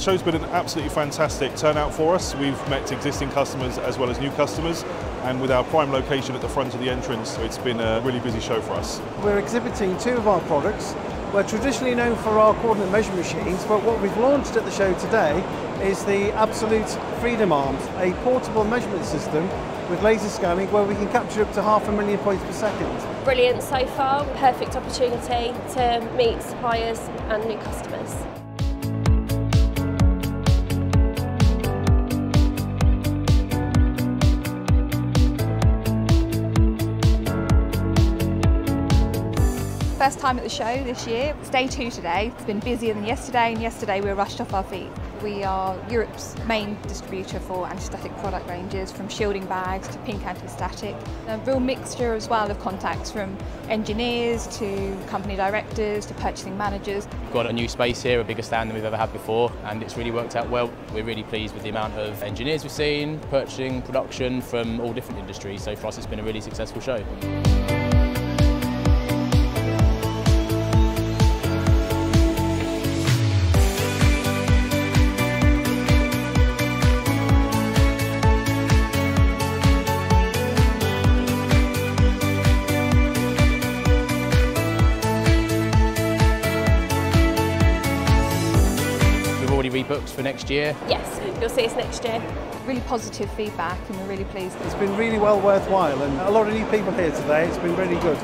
show's been an absolutely fantastic turnout for us. We've met existing customers as well as new customers, and with our prime location at the front of the entrance, it's been a really busy show for us. We're exhibiting two of our products. We're traditionally known for our coordinate measuring machines, but what we've launched at the show today is the Absolute Freedom Arms, a portable measurement system with laser scanning where we can capture up to 500,000 points per second. Brilliant so far, perfect opportunity to meet suppliers and new customers. First time at the show this year. It's day 2 today. It's been busier than yesterday, and yesterday we were rushed off our feet. We are Europe's main distributor for anti-static product ranges, from shielding bags to pink anti-static. A real mixture as well of contacts, from engineers to company directors to purchasing managers. We've got a new space here, a bigger stand than we've ever had before, and it's really worked out well. We're really pleased with the amount of engineers we've seen, purchasing, production from all different industries, so for us it's been a really successful show. Already rebooked for next year? Yes, you'll see us next year. Really positive feedback, and we're really pleased. It's been really well worthwhile, and a lot of new people here today. It's been really good.